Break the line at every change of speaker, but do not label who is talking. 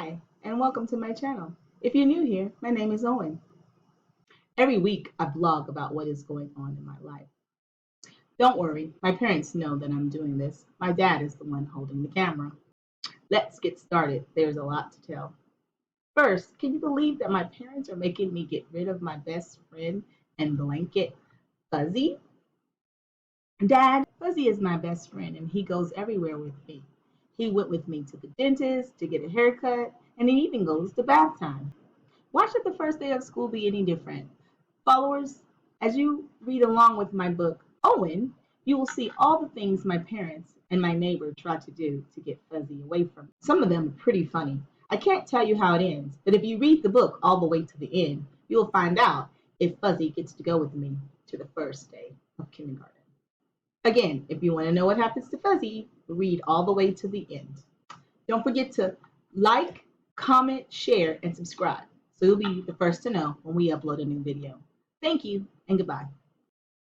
Hi, and welcome to my channel. If you're new here, my name is Owen. Every week I blog about what is going on in my life. Don't worry, my parents know that I'm doing this. My dad is the one holding the camera. Let's get started. There's a lot to tell. First, can you believe that my parents are making me get rid of my best friend and blanket, Fuzzy? Dad, Fuzzy is my best friend and he goes everywhere with me. He went with me to the dentist, to get a haircut, and he even goes to bath time. Why should the first day of school be any different? Followers, as you read along with my book, Owen, you will see all the things my parents and my neighbor tried to do to get Fuzzy away from me. Some of them are pretty funny. I can't tell you how it ends, but if you read the book all the way to the end, you will find out if Fuzzy gets to go with me to the first day of kindergarten. Again, if you want to know what happens to Fuzzy, read all the way to the end. Don't forget to like, comment, share, and subscribe so you'll be the first to know when we upload a new video. Thank you and goodbye.